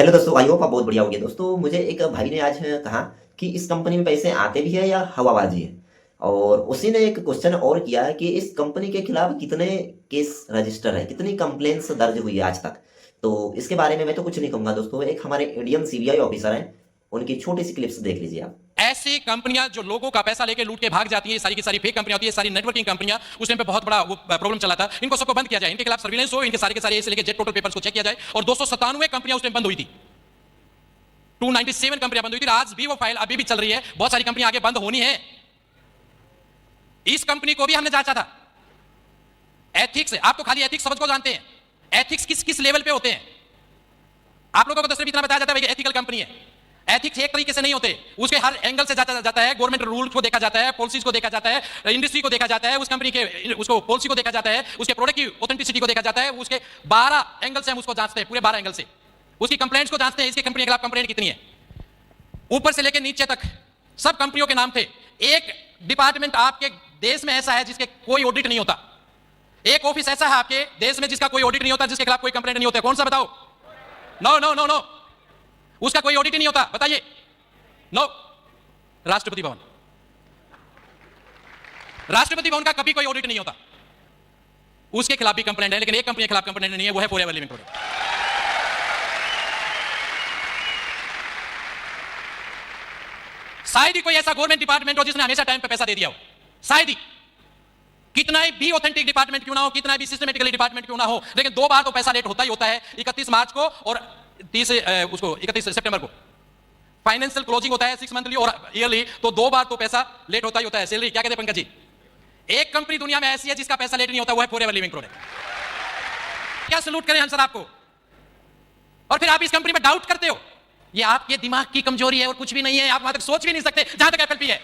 Hello दोस्तों, I hope आप बहुत बढ़िया होंगे। दोस्तों, मुझे एक भाई ने आज कहा कि इस कंपनी में पैसे आते भी है या हवाबाजी है। और उसी ने एक क्वेश्चन और किया है कि इस कंपनी के खिलाफ कितने केस रजिस्टर है, कितनी कंप्लेंट्स दर्ज हुई है आज तक। तो इसके बारे में मैं तो कुछ नहीं कहूंगा दोस्तों। एक हमारे इंडियन सीबीआई ऑफिसर हैं, उनकी छोटी सी क्लिप्स देख लीजिए आप। ऐसी कंपनियां जो लोगों का पैसा लेके लूट के भाग जाती है, सारी की सारी फेक कंपनियां होती है, सारी नेटवर्किंग कंपनियां। उस टाइम पे बहुत बड़ा वो प्रॉब्लम चला था। इनको सबको बंद किया जाए, इनके खिलाफ सर्विलेंस हो, इनके सारे के सारे ऐसे लेके जेट टोटल पेपर्स को चेक किया जाए। और 297 कंपनियां उस टाइम बंद हुई थी, 297 कंपनियां बंद हुई थी। आज भी वो फाइल अभी भी चल रही है, बहुत सारी कंपनियां आगे बंद होनी है। इस कंपनी को भी हमने जांचा था। एथिक्स, आप तो खाली एथिक्स शब्द को जानते हैं, एथिक्स किस किस लेवल पे होते हैं आप लोगों को तो सिर्फ इतना बताया जाता है कि एथिकल कंपनी है। एथिक्स एक तरीके से नहीं होते, उसके हर एंगल से जाता जाता है। गवर्नमेंट रूल को देखा जाता है, पॉलिसीज को देखा जाता है, इंडस्ट्री को देखा जाता है, उस कंपनी के उसको पॉलिसी को देखा जाता है, उसके प्रोडक्ट की ऑथेंटिसिटी को देखा जाता है। उसके 12 एंगल से हम उसको जांचते हैं, पूरे 12 एंगल से उसकी कंप्लेंट्स को जांचते हैं। इसकी कंपनी के खिलाफ कंप्लेंट कितनी है, ऊपर से लेकर नीचे तक सब कंपनियों के नाम थे। एक डिपार्टमेंट आपके देश में ऐसा है जिसके कोई ऑडिट नहीं होता। एक ऑफिस ऐसा है आपके देश में जिसका कोई ऑडिट नहीं होता, जिसके खिलाफ कोई कंप्लेंट नहीं होता। कौन सा बताओ? नो नो नो नो, उसका कोई ऑडिट नहीं होता, बताइए। नो, राष्ट्रपति भवन। राष्ट्रपति भवन का कभी कोई ऑडिट नहीं होता, उसके खिलाफ भी कंप्लेंट है। लेकिन एक कंपनी के खिलाफ कंप्लेंट नहीं है, वो है फॉरएवर लिविंग प्रोडक्ट। शायद ही कोई ऐसा गवर्नमेंट डिपार्टमेंट हो जिसने हमेशा टाइम पे पैसा दे दिया हो, शायद ही। कितना भी ऑथेंटिक डिपार्टमेंट क्यों ना हो, कितना भी सिस्टमेटिकली डिपार्टमेंट क्यों ना हो, लेकिन 2 बार तो पैसा लेट होता ही होता है। 31 मार्च को और 31 सितंबर को फाइनेंशियल क्लोजिंग होता है, 6 मंथली और ईयरली, तो 2 बार तो पैसा लेट होता ही होता है। सैलरी क्या कहते हैं पंकज जी? एक कंपनी दुनिया में ऐसी है जिसका पैसा लेट नहीं होता, वो है फॉरएवर लिविंग प्रोडक्ट। क्या सलूट करें हम सर आपको, और फिर आप इस कंपनी में डाउट करते हो। ये आपके दिमाग की कमजोरी है और कुछ भी नहीं है। आप वहां तक सोच भी नहीं सकते जहां तक एफएलपी है।